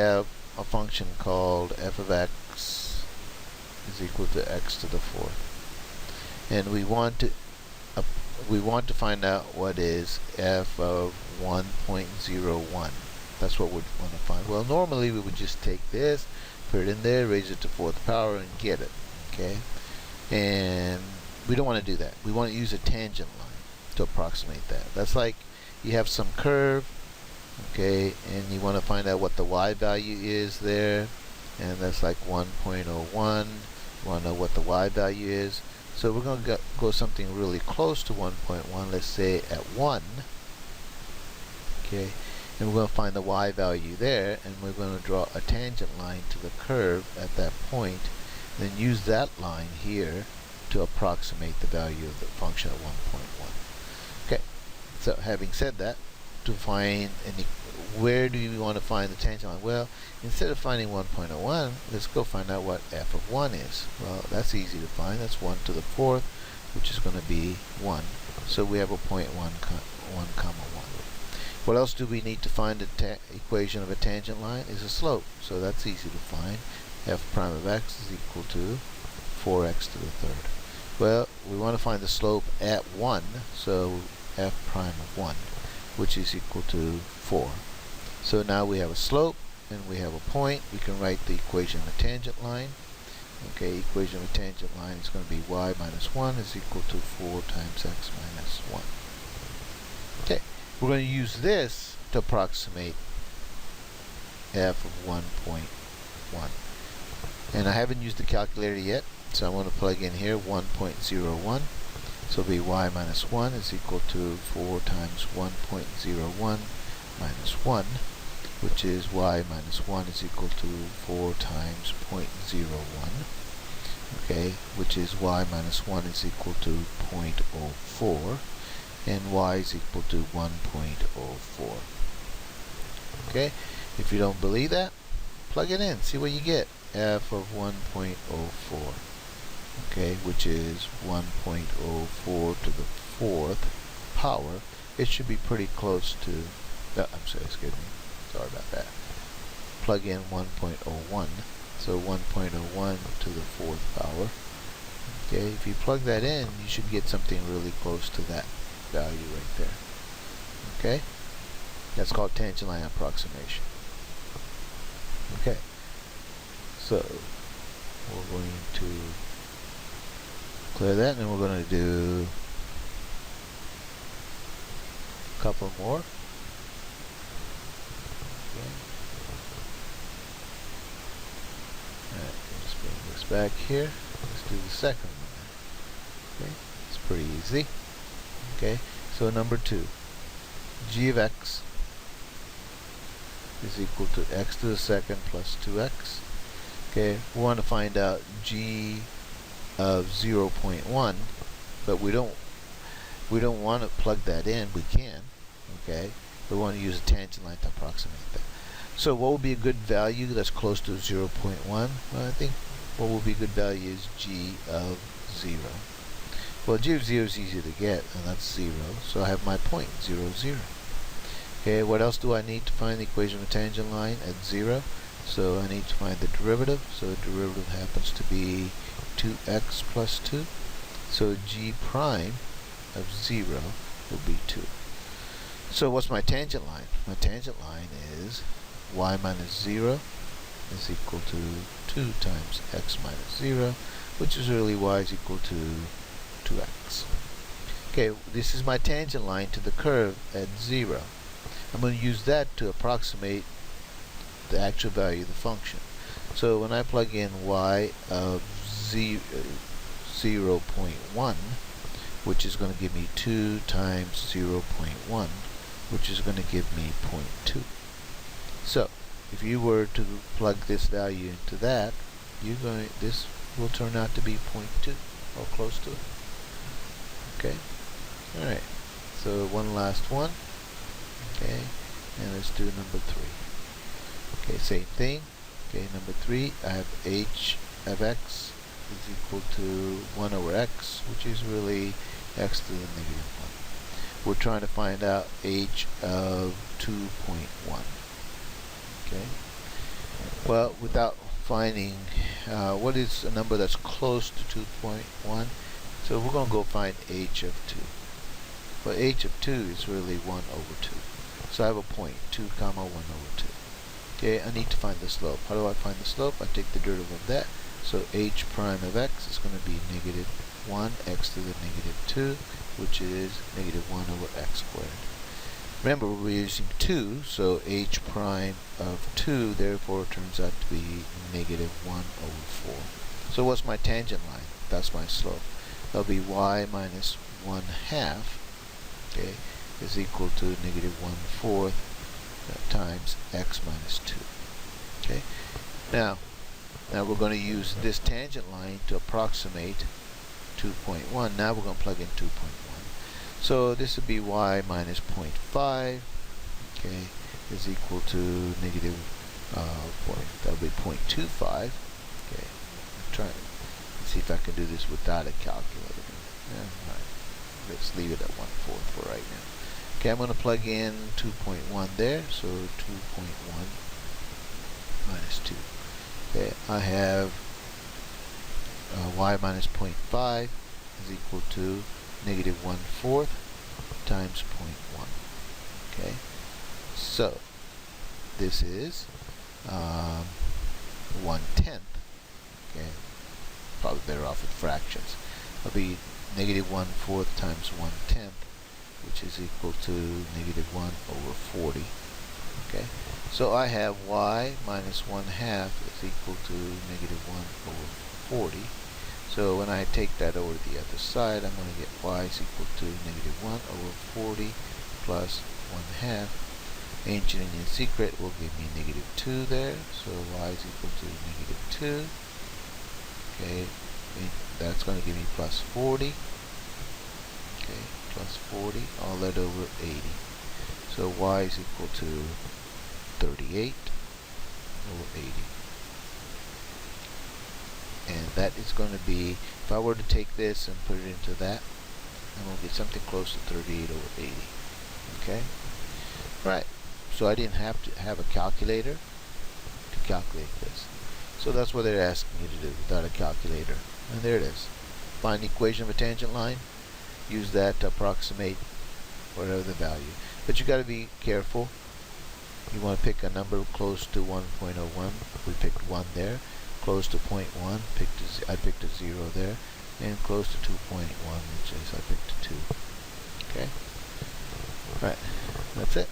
have a function called f of x is equal to x to the fourth, and we want to find out what is f of 1.01. That's what we want to find. Well, normally we would just take this, put it in there, raise it to fourth power, and get it. Okay, and we don't want to do that. We want to use a tangent line to approximate that. That's like you have some curve, okay, and you want to find out what the y value is there, and that's like 1.01. You want to know what the y value is. So we're going to go something really close to 1.1, let's say at 1, okay, and we're going to find the y value there, and we're going to draw a tangent line to the curve at that point, then use that line here to approximate the value of the function at 1.1. Okay, so having said that, to find where do you want to find the tangent line? Well, instead of finding 1.01, let's go find out what f of 1 is. Well, that's easy to find. That's 1 to the fourth, which is going to be 1. So we have a point 1, 1 comma 1. What else do we need to find the equation of a tangent line? Is a slope. So that's easy to find. F prime of x is equal to 4x to the third. Well, we want to find the slope at 1, so f prime of 1, which is equal to 4. So now we have a slope and we have a point. We can write the equation of a tangent line. Okay, equation of a tangent line is going to be y minus 1 is equal to 4 times x minus 1. Okay, we're going to use this to approximate f of 1.1. And I haven't used the calculator yet, so I'm going to plug in here 1.01. So it'll be y minus 1 is equal to 4 times 1.01 minus 1, which is y minus 1 is equal to 4 times 0.01, okay, which is y minus 1 is equal to 0.04, and y is equal to 1.04. Okay, if you don't believe that, plug it in, see what you get. F of 1.04, okay, which is 1.04 to the fourth power. It should be pretty close to, I'm sorry, excuse me, sorry about that. Plug in 1.01, so 1.01 to the fourth power. Okay, if you plug that in, you should get something really close to that value right there. Okay, that's called tangent line approximation. Okay, so we're going to clear that, and we're going to do a couple more. Okay. Alright, let's bring this back here. Let's do the second one. Okay, it's pretty easy. Okay, so number 2, g of x is equal to x to the second plus 2x. Okay, we want to find out g of 0.1, but we don't want to plug that in. We can, okay, we want to use a tangent line to approximate that. So what would be a good value that's close to 0.1? Well, I think what would be a good value is g of 0. Well, g of 0 is easy to get, and that's 0, so I have my point, 0, 0. Okay, what else do I need to find the equation of a tangent line at 0? So I need to find the derivative. So the derivative happens to be 2x plus 2. So g prime of 0 will be 2. So what's my tangent line? My tangent line is y minus 0 is equal to 2 times x minus 0, which is really y is equal to 2x. Okay, this is my tangent line to the curve at 0. I'm going to use that to approximate the actual value of the function. So when I plug in y of 0.1, which is going to give me 2 times 0.1, which is going to give me 0.2. So if you were to plug this value into that, this will turn out to be 0.2 or close to it. Okay. All right. So one last one. Okay, and let's do number 3. Okay, same thing. Okay, number 3, I have h of x is equal to 1 over x, which is really x to the negative 1. We're trying to find out h of 2.1. Okay, Well, without finding what is a number that's close to 2.1, so we're going to go find h of 2. Well, h of 2 is really 1 over 2. So I have a point, 2 comma 1 over 2. Okay, I need to find the slope. How do I find the slope? I take the derivative of that. So h prime of x is going to be negative 1 x to the negative 2, which is negative 1 over x squared. Remember, we're using 2, so h prime of 2 therefore turns out to be negative 1 over 4. So what's my tangent line? That's my slope. That'll be y minus 1 half, okay, is equal to negative 1/4 times x minus 2. Okay. Now we're going to use this tangent line to approximate 2.1. Now we're going to plug in 2.1. So this would be y minus 0.5, okay, is equal to negative that'll be 0.25. Okay, let's see if I can do this without a calculator. Right. Let's leave it at 1/4 for right now. Okay, I'm going to plug in 2.1 there, so 2.1 minus 2. Okay, I have y minus 0.5 is equal to negative 1/4 times 0.1. Okay, so this is 1/10. Okay, probably better off with fractions. It'll be negative 1/4 times 1/10, which is equal to negative 1 over 40. Okay, so I have y minus 1/2 is equal to negative 1 over 40. So when I take that over to the other side, I'm going to get y is equal to negative 1 over 40 plus 1/2. Ancient Indian secret will give me negative 2 there, so y is equal to negative 2. Okay, that's going to give me plus 40. Okay, plus 40, all that over 80. So y is equal to 38 over 80. And that is going to be, if I were to take this and put it into that, I'm going to get something close to 38 over 80. Okay? Right. So I didn't have to have a calculator to calculate this. So that's what they're asking you to do without a calculator. And there it is. Find the equation of a tangent line. Use that to approximate whatever the value. But you got to be careful. You want to pick a number close to 1.01. We picked 1 there. Close to 0.1. I picked a 0 there. And close to 2.1, which is I picked a 2. Okay? Right. That's it.